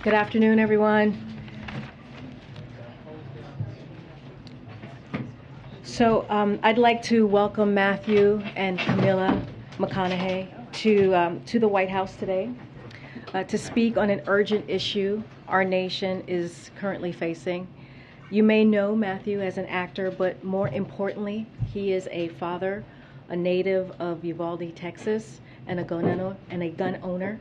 Good afternoon, everyone. So I'd like to welcome Matthew and Camilla McConaughey to the White House today to speak on an urgent issue our nation is currently facing. You may know Matthew as an actor, but more importantly, he is a father, a native of Uvalde, Texas, and a gun owner.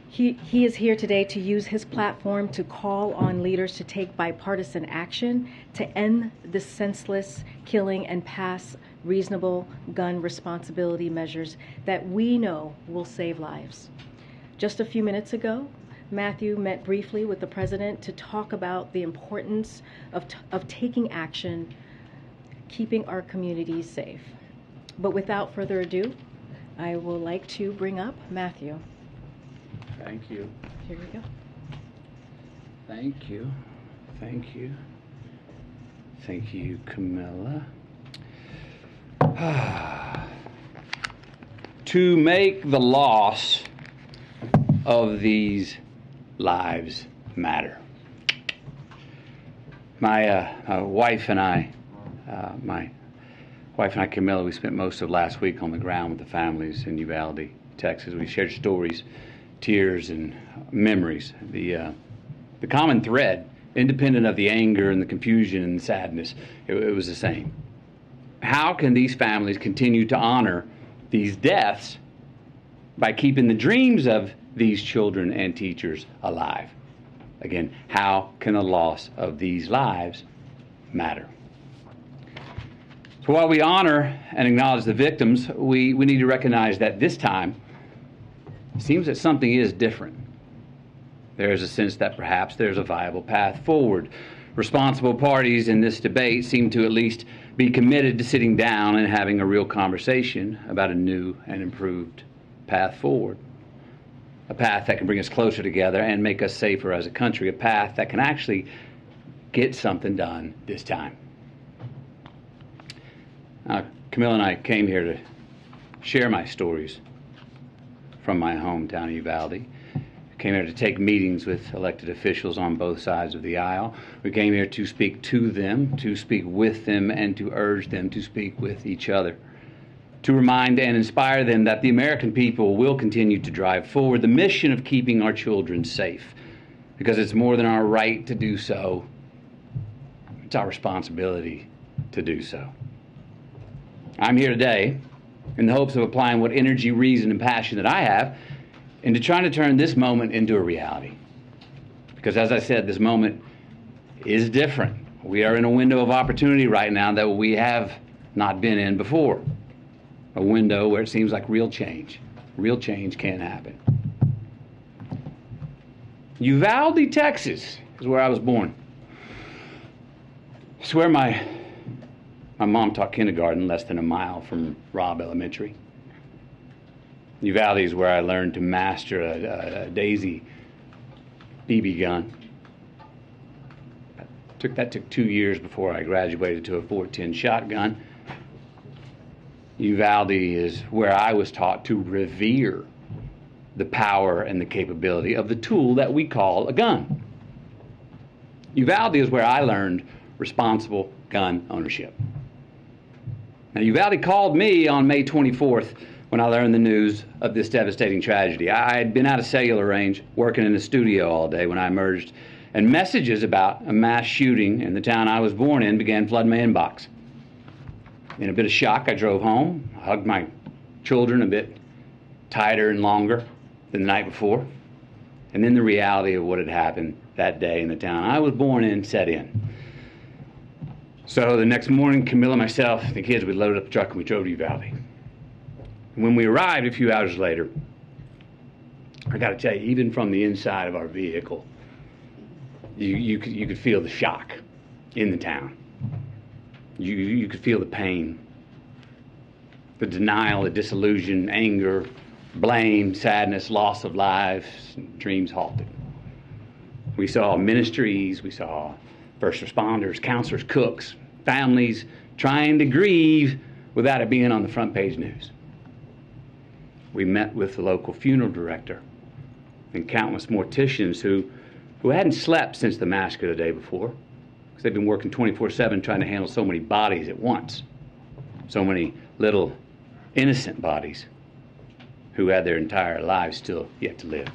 He is here today to use his platform to call on leaders to take bipartisan action to end the senseless killing and pass reasonable gun responsibility measures that we know will save lives. Just a few minutes ago, Matthew met briefly with the president to talk about the importance of taking action, keeping our communities safe. But without further ado, I would like to bring up Matthew. Thank you. Here we go. Thank you. Thank you. Thank you, Camilla. To make the loss of these lives matter. My wife and I, Camilla, we spent most of last week on the ground with the families in Uvalde, Texas. We shared stories, tears, and memories. The common thread, independent of the anger and the confusion and the sadness, it was the same. How can these families continue to honor these deaths by keeping the dreams of these children and teachers alive? Again, how can the loss of these lives matter? So while we honor and acknowledge the victims, we need to recognize that this time, it seems that something is different. There is a sense that perhaps there's a viable path forward. Responsible parties in this debate seem to at least be committed to sitting down and having a real conversation about a new and improved path forward. A path that can bring us closer together and make us safer as a country. A path that can actually get something done this time. Camilla and I came here to share my stories from my hometown of Uvalde. We came here to take meetings with elected officials on both sides of the aisle. We came here to speak to them, to speak with them, and to urge them to speak with each other. To remind and inspire them that the American people will continue to drive forward the mission of keeping our children safe, because it's more than our right to do so. It's our responsibility to do so. I'm here today in the hopes of applying what energy, reason, and passion that I have into trying to turn this moment into a reality. Because as I said, this moment is different. We are in a window of opportunity right now that we have not been in before. A window where it seems like real change can happen. Uvalde, Texas is where I was born. It's where my mom taught kindergarten less than a mile from Robb Elementary. Uvalde is where I learned to master a Daisy BB gun. That took 2 years before I graduated to a .410 shotgun. Uvalde is where I was taught to revere the power and the capability of the tool that we call a gun. Uvalde is where I learned responsible gun ownership. Now, Uvalde called me on May 24th when I learned the news of this devastating tragedy. I had been out of cellular range, working in the studio all day when I emerged, and messages about a mass shooting in the town I was born in began flooding my inbox. In a bit of shock, I drove home, hugged my children a bit tighter and longer than the night before, and then the reality of what had happened that day in the town I was born in set in. So the next morning, Camilla, myself, the kids, we loaded up the truck and we drove to Uvalde. And when we arrived a few hours later, I got to tell you, even from the inside of our vehicle, you could feel the shock in the town. You could feel the pain, the denial, the disillusion, anger, blame, sadness, loss of lives, dreams halted. We saw ministries, we saw first responders, counselors, cooks, families trying to grieve without it being on the front page news. We met with the local funeral director and countless morticians who who hadn't slept since the massacre the day before, because they've been working 24/7 trying to handle so many bodies at once, so many little innocent bodies who had their entire lives still yet to live.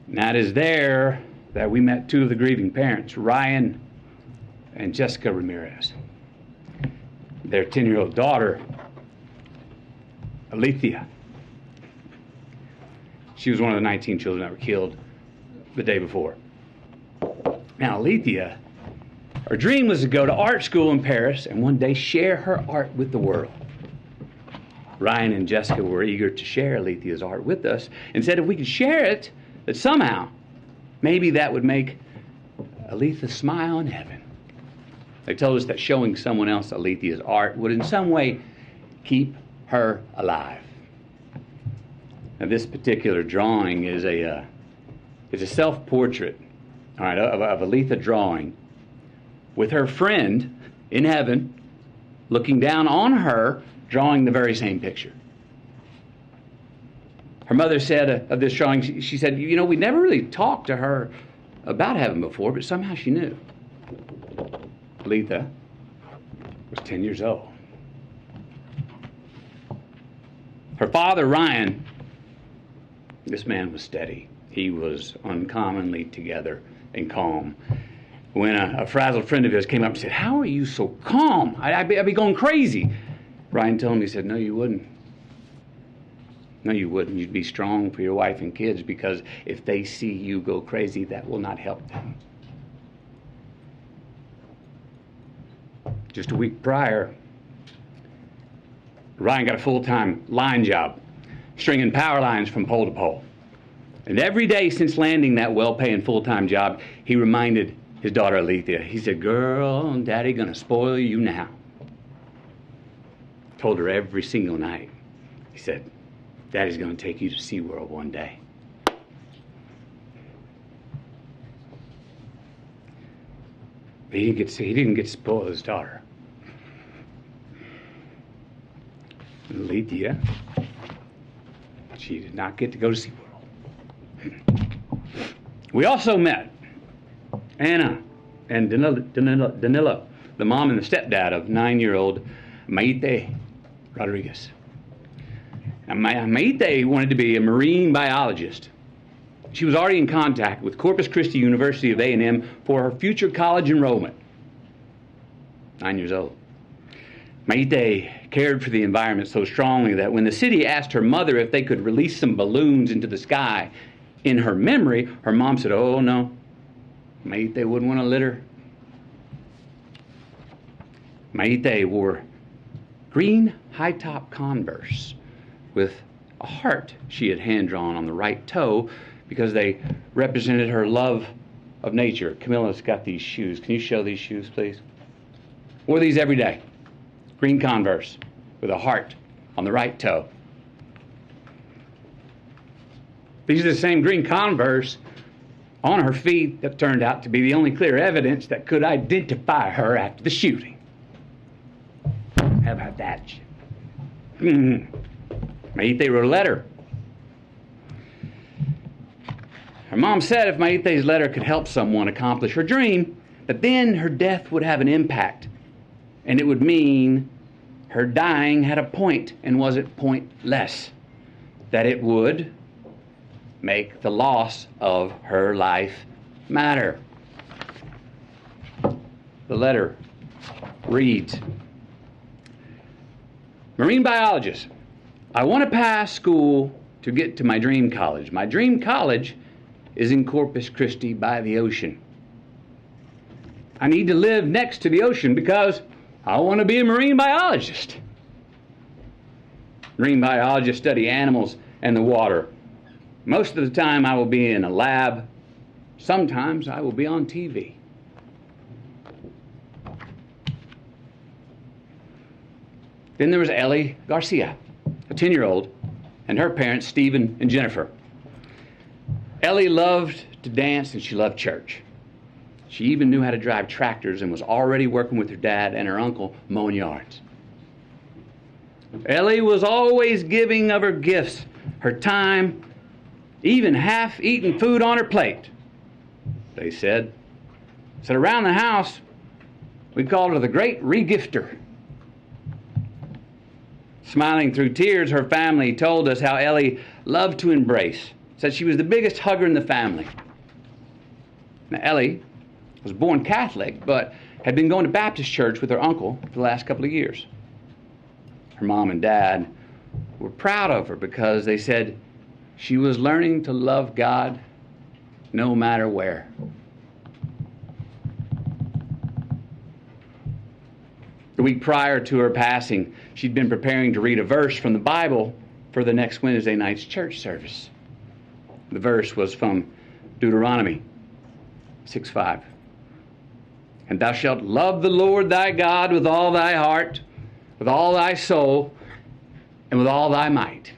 And that is there that we met two of the grieving parents, Ryan and Jessica Ramirez. Their 10-year-old daughter, Alethea. She was one of the 19 children that were killed the day before. Now, Alethea, her dream was to go to art school in Paris and one day share her art with the world. Ryan and Jessica were eager to share Alethea's art with us and said if we could share it, that somehow, maybe that would make Alethea smile in heaven. They told us that showing someone else Alethea's art would in some way keep her alive. Now, this particular drawing is a self-portrait, all right, of Alethea drawing with her friend in heaven looking down on her, drawing the very same picture. Her mother said of this drawing, she said, you know, we never really talked to her about heaven before, but somehow she knew. Alethea was 10 years old. Her father, Ryan, this man was steady. He was uncommonly together and calm. When a frazzled friend of his came up and said, how are you so calm? I'd be going crazy. Ryan told him, he said, no, you wouldn't. No, you wouldn't. You'd be strong for your wife and kids, because if they see you go crazy, that will not help them. Just a week prior, Ryan got a full-time line job, stringing power lines from pole to pole. And every day since landing that well-paying full-time job, he reminded his daughter Alethea. He said, girl, Daddy gonna spoil you now. Told her every single night. He said, Daddy's gonna take you to SeaWorld one day. But he didn't get to spoil his daughter. Alethea, she did not get to go to SeaWorld. We also met Anna and Danilo, the mom and the stepdad of 9-year-old Maite Rodriguez. Now, Maite wanted to be a marine biologist. She was already in contact with Corpus Christi University of A&M for her future college enrollment. 9 years old. Maite cared for the environment so strongly that when the city asked her mother if they could release some balloons into the sky in her memory, her mom said, oh no, Maite wouldn't want to litter. Maite wore green high-top Converse with a heart she had hand-drawn on the right toe because they represented her love of nature. Camilla's got these shoes. Can you show these shoes, please? Wore these every day. Green Converse with a heart on the right toe. These are the same green Converse on her feet that turned out to be the only clear evidence that could identify her after the shooting. How about that? Maite wrote a letter. Her mom said if Maite's letter could help someone accomplish her dream, that then her death would have an impact. And it would mean her dying had a point and wasn't pointless. That it would make the loss of her life matter. The letter reads, Marine Biologist, I want to pass school to get to my dream college. My dream college is in Corpus Christi by the ocean. I need to live next to the ocean because I want to be a marine biologist. Marine biologists study animals and the water. Most of the time I will be in a lab. Sometimes I will be on TV. Then there was Ellie Garcia, a 10-year-old, and her parents, Stephen and Jennifer. Ellie loved to dance and she loved church. She even knew how to drive tractors and was already working with her dad and her uncle mowing yards. Ellie was always giving of her gifts, her time, even half-eaten food on her plate, they said. Around the house, we called her the Great Regifter. Smiling through tears, her family told us how Ellie loved to embrace. Said she was the biggest hugger in the family. Now, Ellie was born Catholic, but had been going to Baptist church with her uncle for the last couple of years. Her mom and dad were proud of her because they said she was learning to love God no matter where. The week prior to her passing, she'd been preparing to read a verse from the Bible for the next Wednesday night's church service. The verse was from Deuteronomy 6:5. And thou shalt love the Lord thy God with all thy heart, with all thy soul, and with all thy might.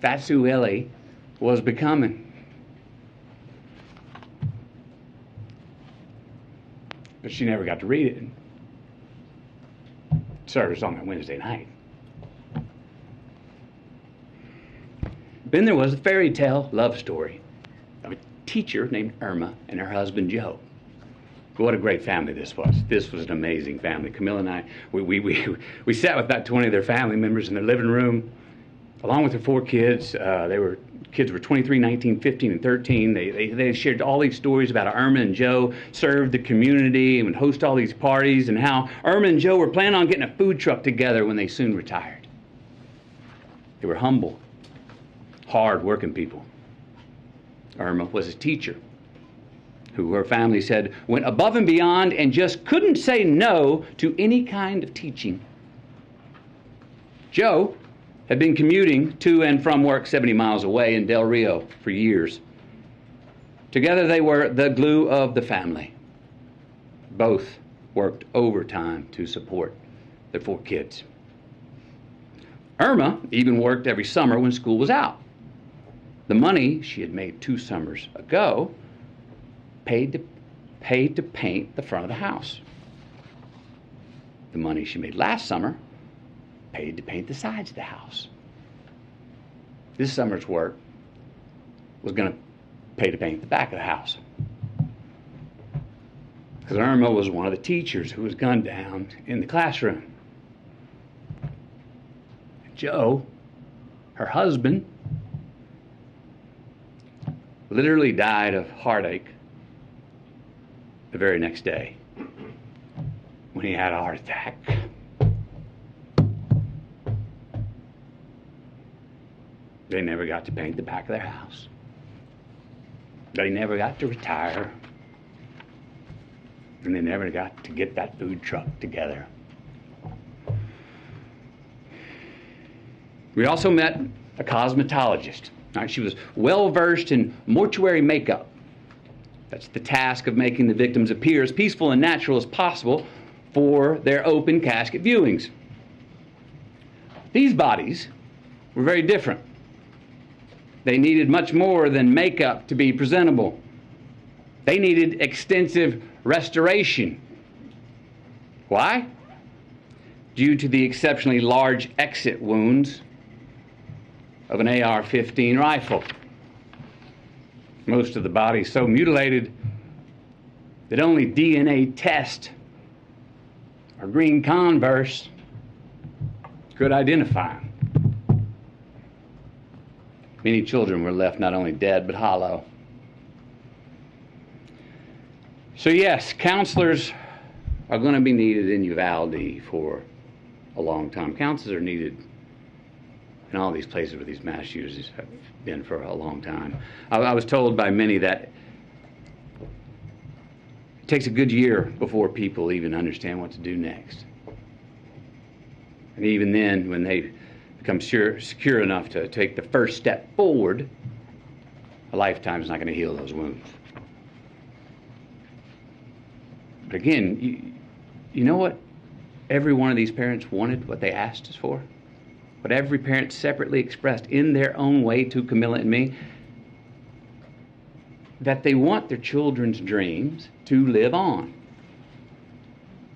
That's who Ellie was becoming. But she never got to read it. Service on that Wednesday night. Then there was a fairy tale love story of a teacher named Irma and her husband Joe. What a great family this was. This was an amazing family. Camilla and I, we sat with about 20 of their family members in their living room, along with their 4 kids. Kids were 23, 19, 15, and 13. They shared all these stories about how Irma and Joe served the community and would host all these parties, and how Irma and Joe were planning on getting a food truck together when they soon retired. They were humble, hard-working people. Irma was a teacher who her family said went above and beyond and just couldn't say no to any kind of teaching. Joe had been commuting to and from work 70 miles away in Del Rio for years. Together they were the glue of the family. Both worked overtime to support their 4 kids. Irma even worked every summer when school was out. The money she had made 2 summers ago paid to paint the front of the house. The money she made last summer paid to paint the sides of the house. This summer's work was going to pay to paint the back of the house. Because Irma was one of the teachers who was gunned down in the classroom. Joe, her husband, literally died of heartache the very next day when he had a heart attack. They never got to paint the back of their house. They never got to retire. And they never got to get that food truck together. We also met a cosmetologist. She was well versed in mortuary makeup. That's the task of making the victims appear as peaceful and natural as possible for their open casket viewings. These bodies were very different. They needed much more than makeup to be presentable. They needed extensive restoration. Why? Due to the exceptionally large exit wounds of an AR-15 rifle. Most of the body so mutilated that only DNA test or green Converse could identify them. Many children were left not only dead but hollow. So yes, counselors are going to be needed in Uvalde for a long time. Counselors are needed in all these places where these mass shooters have been for a long time. I was told by many that it takes a good year before people even understand what to do next. And even then, when they become secure enough to take the first step forward, a lifetime is not going to heal those wounds. But again, you know what every one of these parents wanted, what they asked us for? What every parent separately expressed in their own way to Camilla and me? That they want their children's dreams to live on.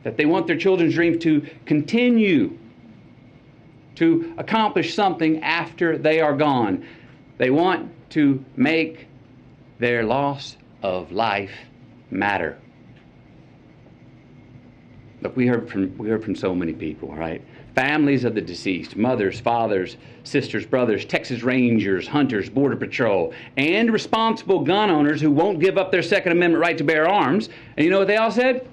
That they want their children's dreams to continue to accomplish something after they are gone. They want to make their loss of life matter. Look, we heard from so many people, right? Families of the deceased, mothers, fathers, sisters, brothers, Texas Rangers, hunters, Border Patrol, and responsible gun owners who won't give up their Second Amendment right to bear arms. And you know what they all said?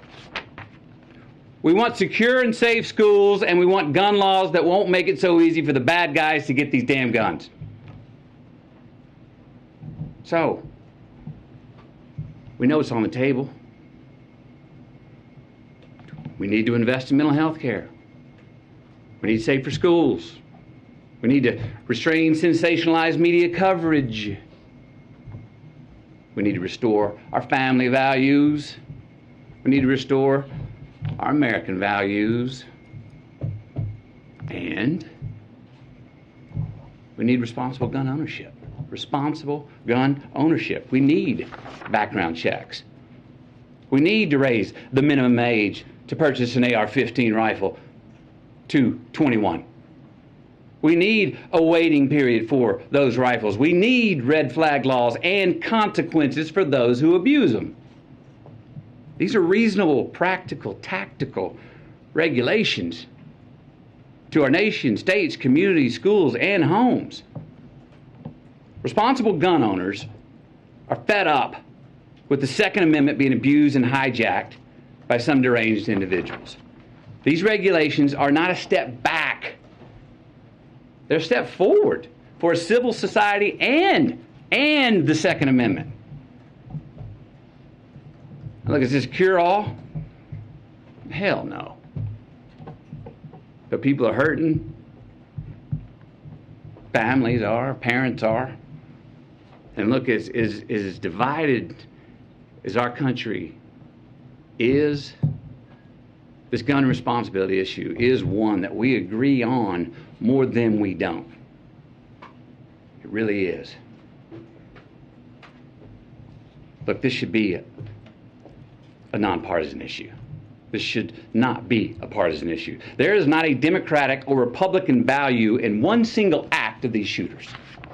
We want secure and safe schools, and we want gun laws that won't make it so easy for the bad guys to get these damn guns. So, we know it's on the table. We need to invest in mental health care. We need safer schools. We need to restrain sensationalized media coverage. We need to restore our family values. We need to restore our American values. And we need responsible gun ownership. Responsible gun ownership. We need background checks. We need to raise the minimum age to purchase an AR-15 rifle to 21. We need a waiting period for those rifles. We need red flag laws and consequences for those who abuse them. These are reasonable, practical, tactical regulations to our nation, states, communities, schools, and homes. Responsible gun owners are fed up with the Second Amendment being abused and hijacked by some deranged individuals. These regulations are not a step back. They're a step forward for a civil society and the Second Amendment. Look, is this cure-all? Hell no. But people are hurting. Families are, parents are. And look, as divided as our country is, this gun responsibility issue is one that we agree on more than we don't. It really is. Look, this should be a nonpartisan issue. This should not be a partisan issue. There is not a Democratic or Republican value in one single act of these shooters.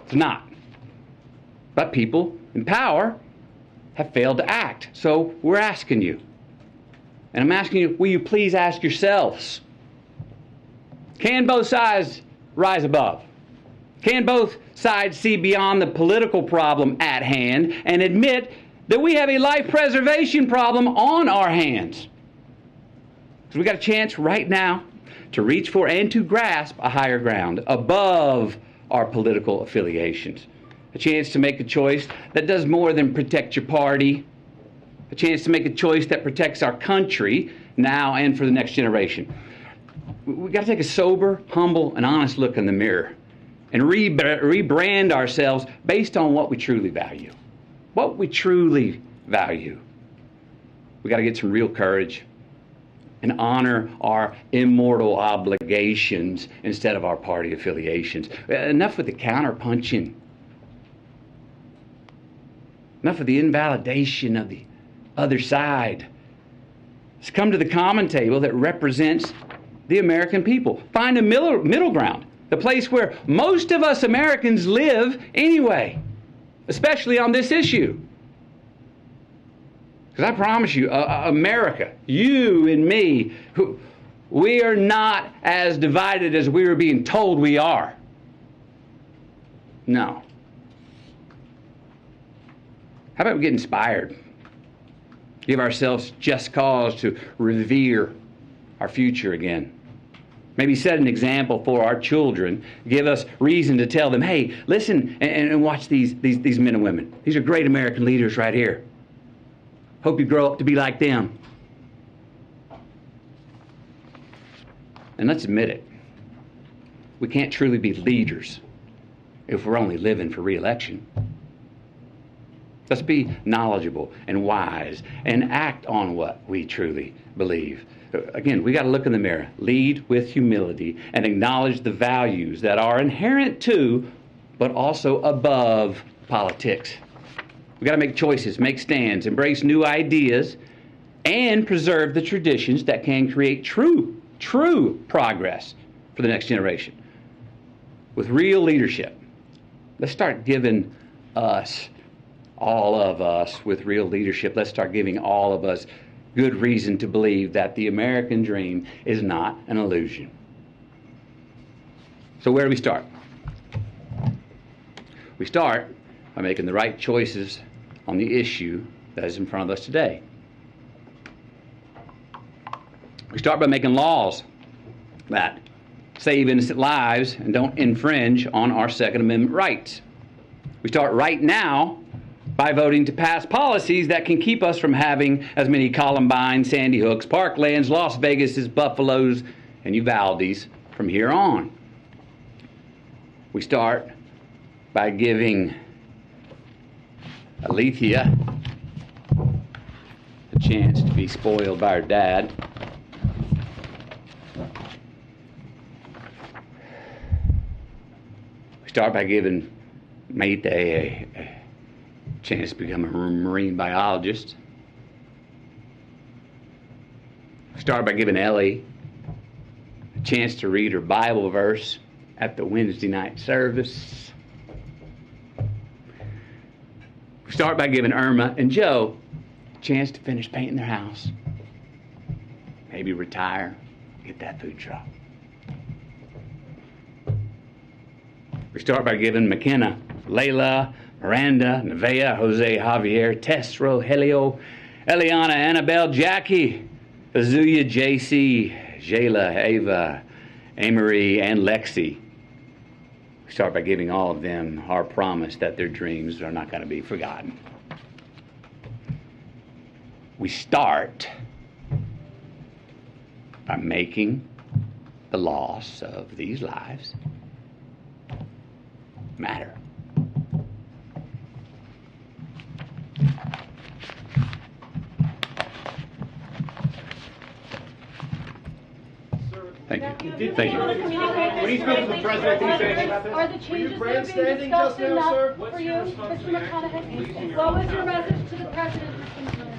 It's not. But people in power have failed to act. So we're asking you. And I'm asking you, will you please ask yourselves, can both sides rise above? Can both sides see beyond the political problem at hand and admit that we have a life preservation problem on our hands? Because we got a chance right now to reach for and to grasp a higher ground above our political affiliations. A chance to make a choice that does more than protect your party. A chance to make a choice that protects our country now and for the next generation. We've got to take a sober, humble, and honest look in the mirror and rebrand ourselves based on what we truly value. What we truly value. We've got to get some real courage and honor our immortal obligations instead of our party affiliations. Enough with the counterpunching. Enough of the invalidation of the other side. Let's come to the common table that represents the American people. Find a middle ground, the place where most of us Americans live anyway, especially on this issue. Because I promise you, America, you and me, we are not as divided as we are being told we are. No. How about we get inspired? Give ourselves just cause to revere our future again. Maybe set an example for our children. Give us reason to tell them, hey, listen and watch these men and women. These are great American leaders right here. Hope you grow up to be like them. And let's admit it. We can't truly be leaders if we're only living for re-election. Let's be knowledgeable and wise and act on what we truly believe. Again, we got to look in the mirror, lead with humility, and acknowledge the values that are inherent to, but also above politics. We got to make choices, make stands, embrace new ideas, and preserve the traditions that can create true progress for the next generation. With real leadership, Let's start giving us, all of us with real leadership, let's start giving all of us good reason to believe that the American dream is not an illusion. So where do we start? We start by making the right choices on the issue that is in front of us today. We start by making laws that save innocent lives and don't infringe on our Second Amendment rights. We start right now by voting to pass policies that can keep us from having as many Columbine, Sandy Hooks, Parklands, Las Vegas, Buffaloes, and Uvaldes from here on. We start by giving Alethea a chance to be spoiled by her dad. We start by giving Mayte a chance to become a marine biologist. We start by giving Ellie a chance to read her Bible verse at the Wednesday night service. We start by giving Irma and Joe a chance to finish painting their house. Maybe retire, get that food truck. We start by giving McKenna, Layla, Miranda, Nevaeh, Jose, Javier, Tess, Rogelio, Eliana, Annabelle, Jackie, Azuya, JC, Jayla, Ava, Amory, and Lexi. We start by giving all of them our promise that their dreams are not going to be forgotten. We start by making the loss of these lives matter. Thank you. Thank you. When he spoke to the president, can you say anything about this? Are the changes that are being discussed enough for you, Mr. McConaughey? What was your message to the president, Mr. McConaughey?